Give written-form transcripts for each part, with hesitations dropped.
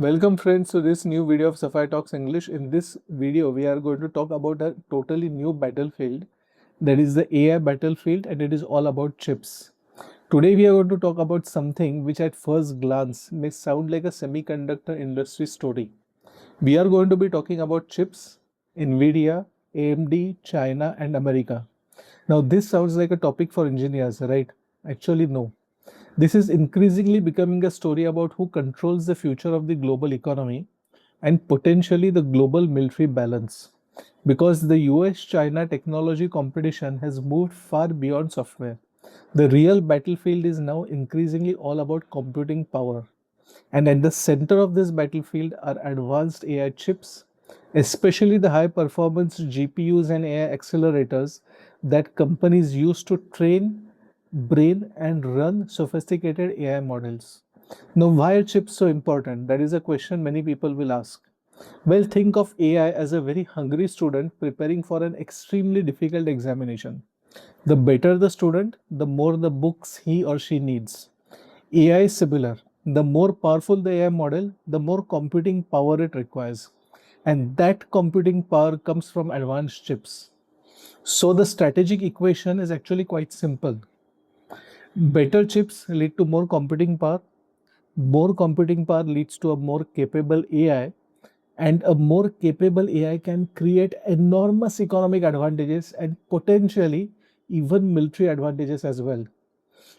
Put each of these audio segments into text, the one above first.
Welcome friends to this new video of Sapphire Talks English. In this video, we are going to talk about a totally new battlefield, that is the AI battlefield, and it is all about chips. Today we are going to talk about something which at first glance may sound like a semiconductor industry story. We are going to be talking about chips, Nvidia, AMD, China and America. Now this sounds like a topic for engineers, right? Actually no. This is increasingly becoming a story about who controls the future of the global economy and potentially the global military balance. Because the US China technology competition has moved far beyond software. The real battlefield is now increasingly all about computing power. And at the center of this battlefield are advanced AI chips, especially the high performance GPUs and AI accelerators that companies use to train, brain, and run sophisticated AI models. Now, why are chips so important? That is a question many people will ask. Well, think of AI as a very hungry student preparing for an extremely difficult examination. The better the student, the more the books he or she needs. AI is similar. The more powerful the AI model, the more computing power it requires. And that computing power comes from advanced chips. So the strategic equation is actually quite simple. Better chips lead to more computing power. More computing power leads to a more capable AI, and a more capable AI can create enormous economic advantages and potentially even military advantages as well.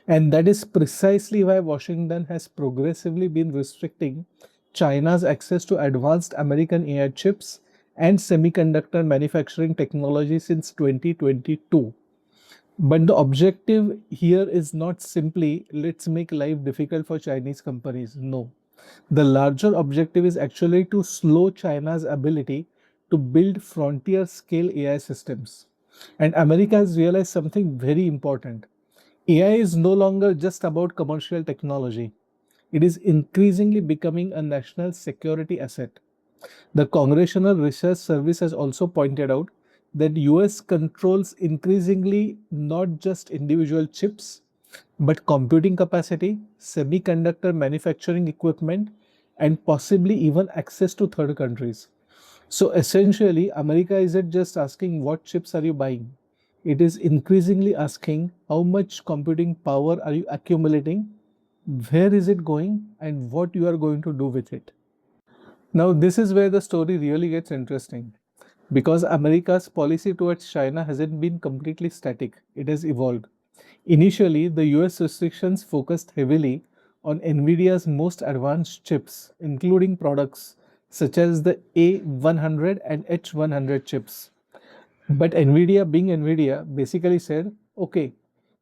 And that is precisely why Washington has progressively been restricting China's access to advanced American AI chips and semiconductor manufacturing technology since 2022. But the objective here is not simply let's make life difficult for Chinese companies. No. The larger objective is actually to slow China's ability to build frontier scale AI systems. And America has realized something very important. AI is no longer just about commercial technology. It is increasingly becoming a national security asset. The Congressional Research Service has also pointed out that US controls increasingly not just individual chips, but computing capacity, semiconductor manufacturing equipment, and possibly even access to third countries. So essentially, America isn't just asking what chips are you buying. It is increasingly asking how much computing power are you accumulating, where is it going, and what you are going to do with it. Now, this is where the story really gets interesting because America's policy towards China hasn't been completely static, it has evolved. Initially, the US restrictions focused heavily on Nvidia's most advanced chips, including products such as the A100 and H100 chips. But Nvidia, being Nvidia, basically said, okay,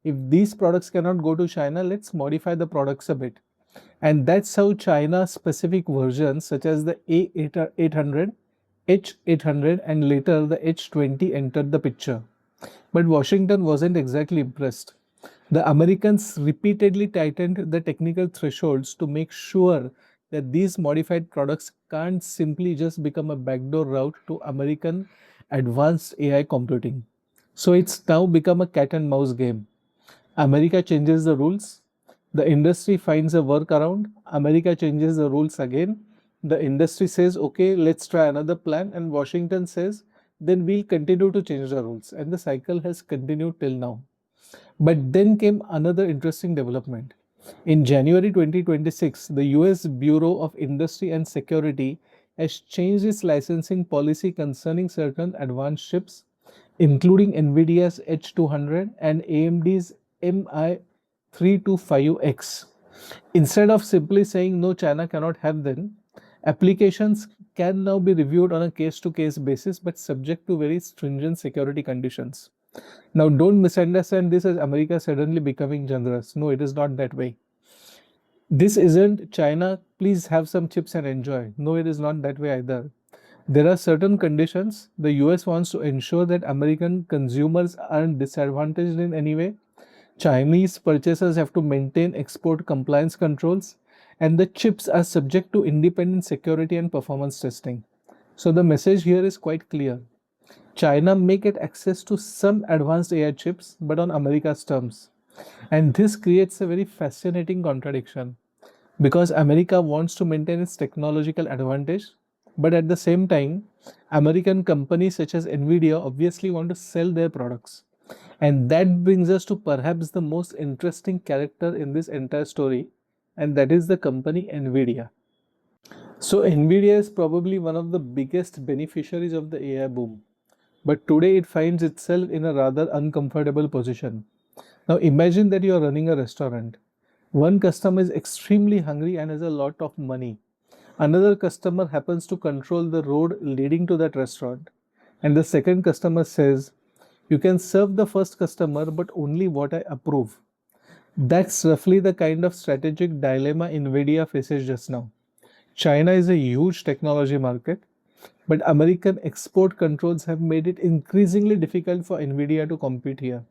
if these products cannot go to China, let's modify the products a bit. And that's how China specific versions such as the A800, H800, and later the H20 entered the picture. But Washington wasn't exactly impressed. The Americans repeatedly tightened the technical thresholds to make sure that these modified products can't simply just become a backdoor route to American advanced AI computing. So it's now become a cat and mouse game. America changes the rules, the industry finds a workaround, America changes the rules again, the industry says, okay, let's try another plan, and Washington says, then we'll continue to change the rules. And the cycle has continued till now. But then came another interesting development. In January 2026, the US Bureau of Industry and Security has changed its licensing policy concerning certain advanced chips, including NVIDIA's H200 and AMD's MI325X. Instead of simply saying no, China cannot have them, applications can now be reviewed on a case to case basis but subject to very stringent security conditions. Now, don't misunderstand this as America suddenly becoming generous. No, it is not that way. This isn't China, please have some chips and enjoy. No, it is not that way either. There are certain conditions. The US wants to ensure that American consumers aren't disadvantaged in any way. Chinese purchasers have to maintain export compliance controls, and the chips are subject to independent security and performance testing. So the message here is quite clear. China may get access to some advanced AI chips, but on America's terms. And this creates a very fascinating contradiction. because America wants to maintain its technological advantage. But at the same time, American companies such as Nvidia obviously want to sell their products. And that brings us to perhaps the most interesting character in this entire story, and that is the company Nvidia. So, Nvidia is probably one of the biggest beneficiaries of the AI boom, but today it finds itself in a rather uncomfortable position. Now, imagine that you are running a restaurant. One customer is extremely hungry and has a lot of money. Another customer happens to control the road leading to that restaurant. And the second customer says, "You can serve the first customer, but only what I approve." That's roughly the kind of strategic dilemma Nvidia faces just now. China is a huge technology market, but American export controls have made it increasingly difficult for Nvidia to compete here.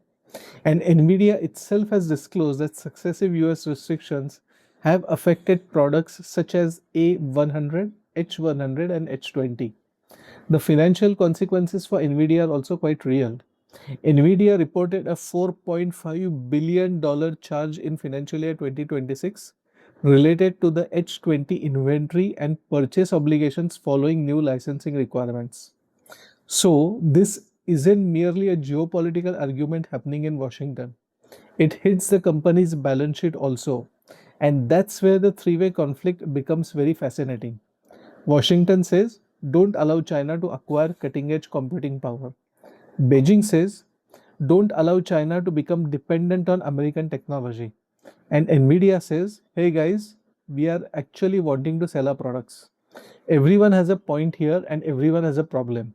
And Nvidia itself has disclosed that successive US restrictions have affected products such as A100, H100, and H20. The financial consequences for Nvidia are also quite real. Nvidia reported a $4.5 billion charge in financial year 2026 related to the H20 inventory and purchase obligations following new licensing requirements. So, this isn't merely a geopolitical argument happening in Washington. It hits the company's balance sheet also. And that's where the three-way conflict becomes very fascinating. Washington says, don't allow China to acquire cutting edge computing power. Beijing says, don't allow China to become dependent on American technology. And Nvidia says, hey guys, we are actually wanting to sell our products. Everyone has a point here and everyone has a problem.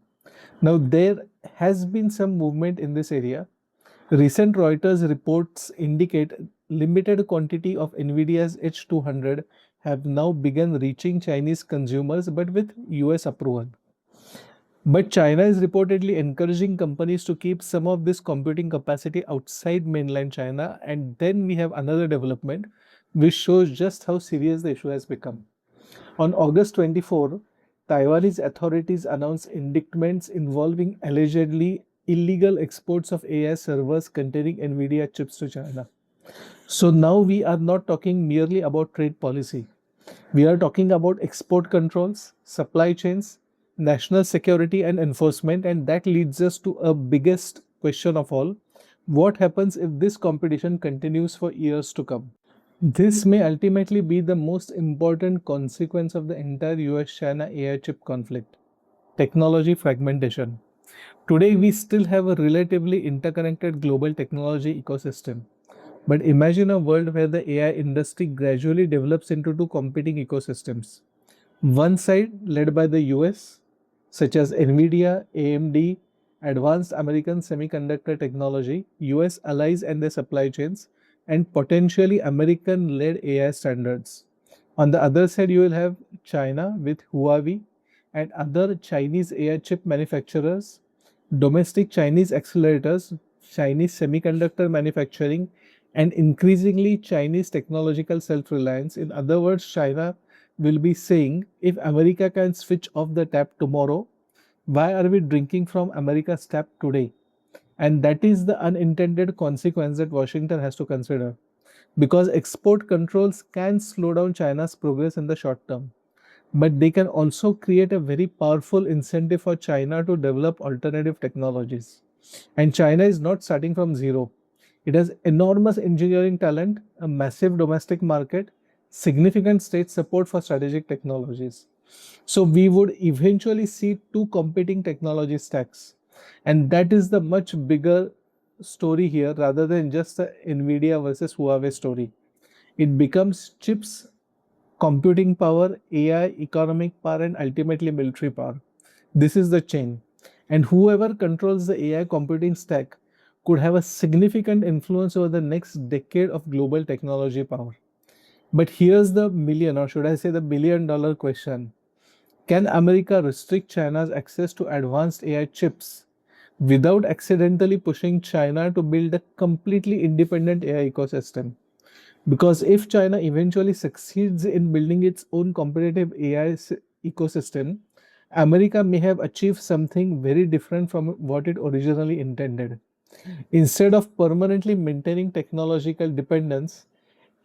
Now, there has been some movement in this area. Recent Reuters reports indicate limited quantity of Nvidia's H200 have now begun reaching Chinese consumers but with US approval. But China is reportedly encouraging companies to keep some of this computing capacity outside mainland China. And then we have another development which shows just how serious the issue has become. On August 24, Taiwanese authorities announced indictments involving allegedly illegal exports of AI servers containing Nvidia chips to China. So now we are not talking merely about trade policy. We are talking about export controls, supply chains, national security, and enforcement. And that leads us to a biggest question of all: what happens if this competition continues for years to come? This may ultimately be the most important consequence of the entire US China AI chip conflict: technology fragmentation. Today, we still have a relatively interconnected global technology ecosystem. But imagine a world where the AI industry gradually develops into two competing ecosystems. One side led by the US, such as Nvidia, AMD, advanced American semiconductor technology, US allies and their supply chains, and potentially American led AI standards. On the other side, you will have China with Huawei and other Chinese AI chip manufacturers, domestic Chinese accelerators, Chinese semiconductor manufacturing, and increasingly Chinese technological self reliance. In other words, China will be saying, if America can switch off the tap tomorrow, why are we drinking from America's tap today? And that is the unintended consequence that Washington has to consider. Because export controls can slow down China's progress in the short term, but they can also create a very powerful incentive for China to develop alternative technologies. And China is not starting from zero. It has enormous engineering talent, a massive domestic market, significant state support for strategic technologies. So we would eventually see two competing technology stacks. And that is the much bigger story here rather than just the Nvidia versus Huawei story. It becomes chips, computing power, AI, economic power, and ultimately military power. This is the chain. And whoever controls the AI computing stack could have a significant influence over the next decade of global technology power. But here's the million, or should I say the $1 billion question: can America restrict China's access to advanced AI chips without accidentally pushing China to build a completely independent AI ecosystem? Because if China eventually succeeds in building its own competitive AI ecosystem, America may have achieved something very different from what it originally intended. Instead of permanently maintaining technological dependence,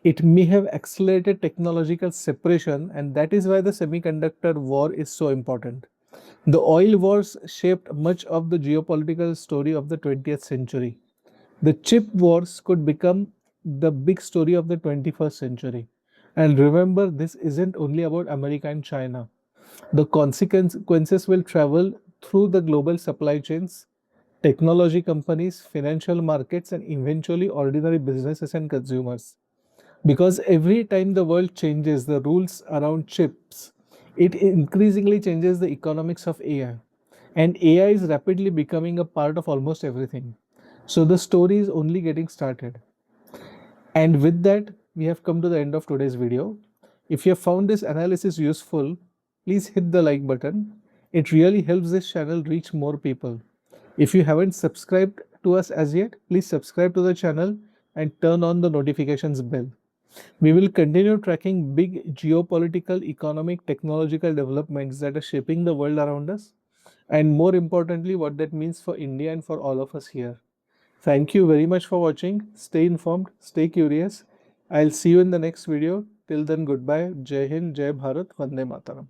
It may have accelerated technological separation, and that is why the semiconductor war is so important. The oil wars shaped much of the geopolitical story of the 20th century. The chip wars could become the big story of the 21st century. And remember, this isn't only about America and China. The consequences will travel through the global supply chains, technology companies, financial markets, and eventually ordinary businesses and consumers. Because every time the world changes the rules around chips, it increasingly changes the economics of AI. And AI is rapidly becoming a part of almost everything. So the story is only getting started. And with that, we have come to the end of today's video. If you have found this analysis useful, please hit the like button. It really helps this channel reach more people. If you haven't subscribed to us as yet, please subscribe to the channel and turn on the notifications bell. We will continue tracking big geopolitical, economic, technological developments that are shaping the world around us, and more importantly, what that means for India and for all of us here. Thank you very much for watching. Stay informed, stay curious. I'll see you in the next video. Till then, goodbye. Jai Hind, Jai Bharat, Vande Mataram.